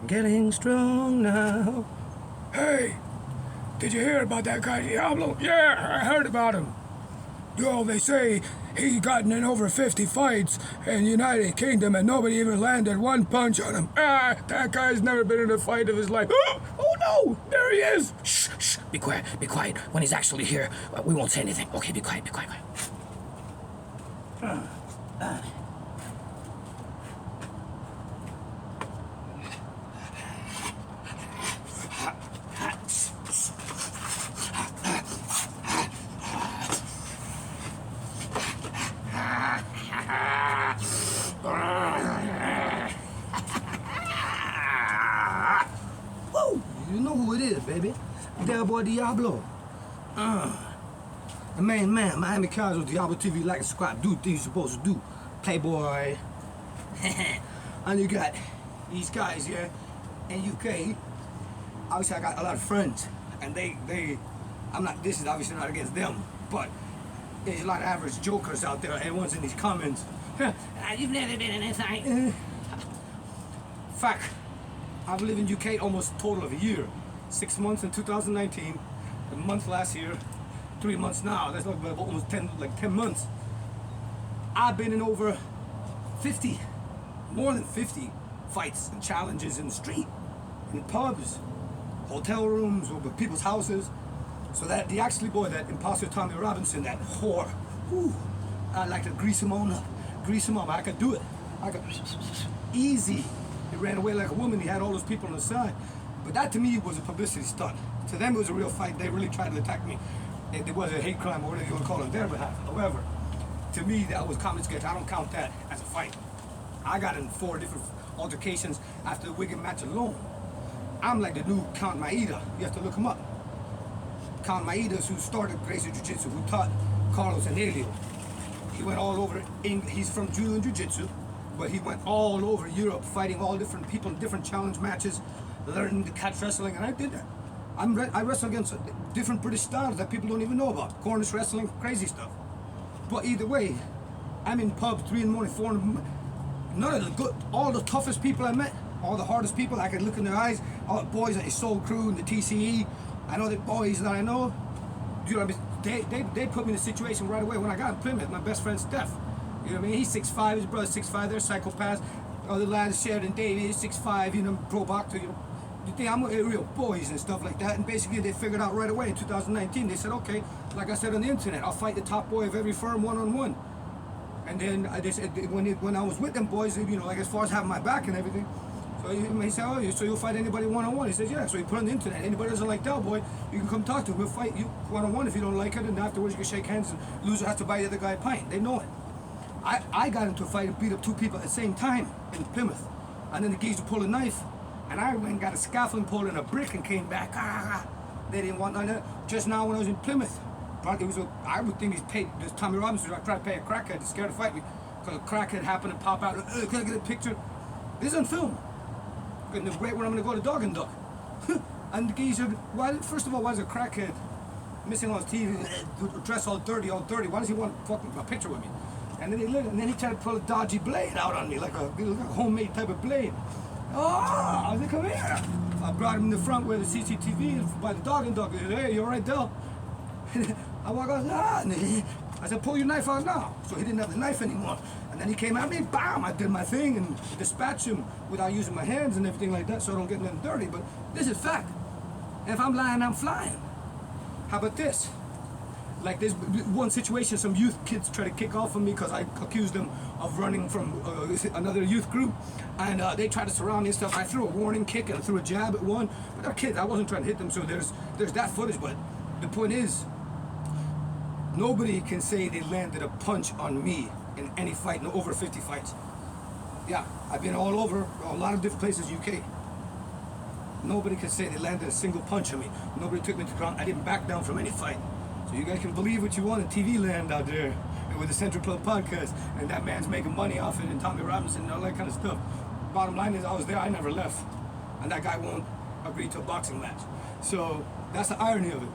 Getting strong now. Hey, did you hear about that guy Diablo? Yeah, I heard about him. Yo, they say he's gotten in over 50 fights in the United Kingdom and nobody even landed one punch on him. That guy's never been in a fight of his life. Oh no, there he is. Shh, shh, be quiet, be quiet. When he's actually here, we won't say anything. Okay, be quiet, be quiet. You know who it is, baby. That boy Diablo. The main man, Miami Casual, Diablo TV, like and subscribe, do things you're supposed to do. Playboy. And you got these guys here in UK. Obviously, I got a lot of friends, and this is obviously not against them, but there's a lot of average jokers out there, and one's in these comments. You've never been in a fight. Fact, I've lived in UK almost a total of a year. 6 months in 2019, a month last year, 3 months now. That's like almost 10 months. I've been in over 50, more than 50 fights and challenges in the street, in pubs, hotel rooms, over people's houses. So that the actually boy, that imposter Tommy Robinson, that whore, I'd like to grease him on up. I could do it. I could, easy. He ran away like a woman. He had all those people on the side. But that to me was a publicity stunt. To them it was a real fight. They really tried to attack me. It was a hate crime or whatever you want to call it on their behalf. However, to me that was common sketch. I don't count that as a fight. I got in 4 different altercations after the Wigan match alone. I'm like the new Count Maeda. You have to look him up. Count Maeda, who started Gracie Jiu-Jitsu, who taught Carlos and Helio. He went all over, he's from Judo Jiu-Jitsu, but he went all over Europe fighting all different people in different challenge matches, learning to catch wrestling, and I did that. I wrestle against different British styles that people don't even know about. Cornish wrestling, crazy stuff. But either way, I'm in pubs 3 in the morning, 4 in the morning. None of the good, all the toughest people I met, all the hardest people, I could look in their eyes, all the boys at the Soul Crew and the TCE, I know the boys that I know, you know what I mean? They put me in a situation right away when I got in Plymouth. My best friend Steph, you know what I mean? He's 6'5", his brother's 6'5", they're psychopaths. Other lads, Sheridan Davies, 6'5", you know, pro boxer, you know. You think I'm with real boys and stuff like that, and basically they figured out right away in 2019, they said, okay, like I said on the internet, I'll fight the top boy of every firm one-on-one. And then they said, when I was with them boys, you know, like as far as having my back and everything, so he said, oh, so you'll fight anybody one-on-one? He says, yeah. So he put on the internet, anybody doesn't like that boy, you can come talk to him, we'll fight you one-on-one if you don't like it, and afterwards you can shake hands, and loser has to buy the other guy a pint. They know it. I got into a fight and beat up 2 people at the same time in Plymouth, and then the geezer pulled a knife, and I went and got a scaffolding pole and a brick and came back. They didn't want none of that. Just now when I was in Plymouth, I would think he's paid, this Tommy Robinson, I tried to pay a crackhead to scare to fight me, because a crackhead happened to pop out, can I get a picture? This is on film. And the great when I'm going to go to Dog and Duck. And the geezer, first of all, why is a crackhead missing on his teeth, dressed all dirty, why does he want fucking a picture with me? And then he tried to pull a dodgy blade out on me, like a homemade type of blade. Oh, I was like, come here. I brought him in the front where the CCTV is by the Dog and Duck. He said, hey, you all right, Del? I walk out, I said, pull your knife out now. So he didn't have the knife anymore. And then he came at me, bam, I did my thing and dispatched him without using my hands and everything like that so I don't get nothing dirty. But this is fact. And if I'm lying, I'm flying. How about this? Like there's one situation, some youth kids try to kick off on me because I accused them of running from another youth group, and they tried to surround me and stuff. I threw a warning kick and I threw a jab at one, but they're kids. I wasn't trying to hit them, so there's that footage. But the point is, nobody can say they landed a punch on me in any fight, no over 50 fights. Yeah, I've been all over, a lot of different places, UK. Nobody can say they landed a single punch on me. Nobody took me to the ground. I didn't back down from any fight. So you guys can believe what you want in TV land out there, and with the Central Club podcast, and that man's making money off it, and Tommy Robinson and all that kind of stuff. Bottom line is, I was there, I never left, and that guy won't agree to a boxing match. So that's the irony of it.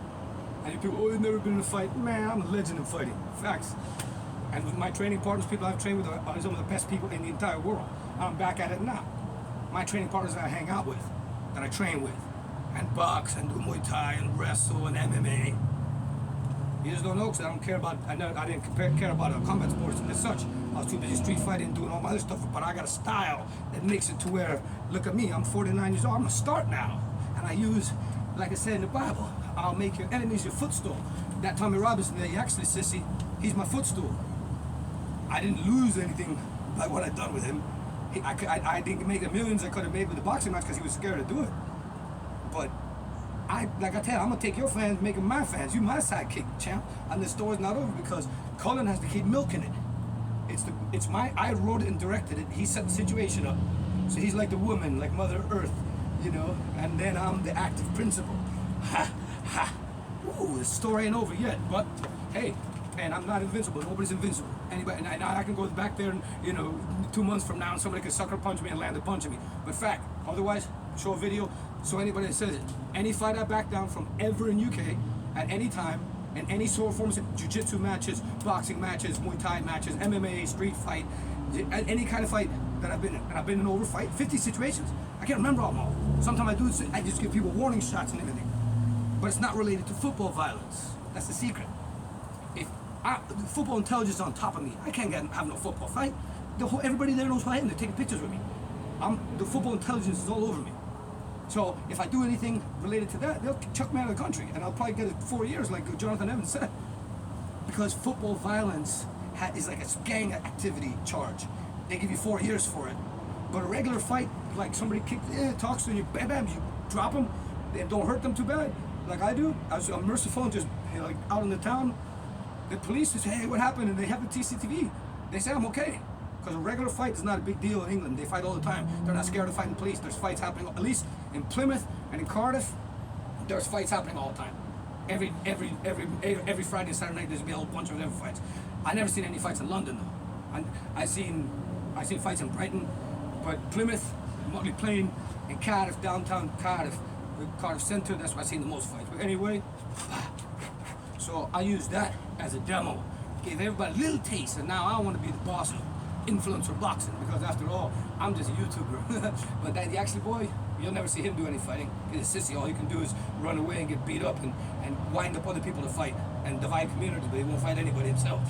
And you people, oh, you've never been in a fight. Man, I'm a legend in fighting. Facts. And with my training partners, people I've trained with are some of the best people in the entire world. I'm back at it now. my training partners that I hang out with, that I train with, and box and do Muay Thai and wrestle and MMA. You just don't know because I don't care about, I didn't care about combat sports as such. I was too busy street fighting and doing all my other stuff, but I got a style that makes it to where, look at me, I'm 49 years old, I'm gonna start now. And I use, like I said in the Bible, I'll make your enemies your footstool. That Tommy Robinson that you actually sissy, he's my footstool. I didn't lose anything by what I'd done with him. I didn't make the millions I could have made with the boxing match because he was scared to do it. But like I tell you, I'm gonna take your fans, make them my fans. You my sidekick, champ. And the story's not over because Cullen has to keep milking it. I wrote it and directed it. He set the situation up. So he's like the woman, like Mother Earth, you know. And then I'm the active principal. Ha ha. Ooh, the story ain't over yet. But hey, and I'm not invincible. Nobody's invincible. Anybody, and I can go back there and 2 months from now, and somebody can sucker punch me and land a punch at me. But fact, otherwise, show a video. So anybody that says it, any fight I back down from ever in UK at any time, in any sort of forms of jiu-jitsu matches, boxing matches, Muay Thai matches, MMA, street fight, any kind of fight that I've been in. And I've been in over 50 situations. I can't remember all of them. Sometimes I just give people warning shots and everything. But it's not related to football violence. That's the secret. If the football intelligence is on top of me, I can't have no football fight. Everybody there knows who I am. They're taking pictures with me. The football intelligence is all over me. So if I do anything related to that, they'll chuck me out of the country, and I'll probably get it 4 years, like Jonathan Evans said. Because football violence is like a gang activity charge. They give you 4 years for it. But a regular fight, like somebody talks to you, bam, bam, you drop them, they don't hurt them too bad, like I do. I'm merciful and just like out in the town. The police say, hey, what happened? And they have the TCTV. They say I'm okay. Because a regular fight is not a big deal in England. They fight all the time. They're not scared of fighting police. There's fights happening, at least in Plymouth and in Cardiff, there's fights happening all the time. Every Friday and Saturday night, there's a whole bunch of them fights. I never seen any fights in London though. I seen fights in Brighton, but Plymouth, Mutley Plain, and Cardiff, downtown Cardiff, the Cardiff Centre, that's where I've seen the most fights. But anyway, so I used that as a demo. Gave everybody a little taste, and now I want to be the boss of influencer boxing, because after all, I'm just a YouTuber. But that actually boy, you'll never see him do any fighting. He's a sissy. All he can do is run away and get beat up and wind up other people to fight and divide communities, but he won't fight anybody himself.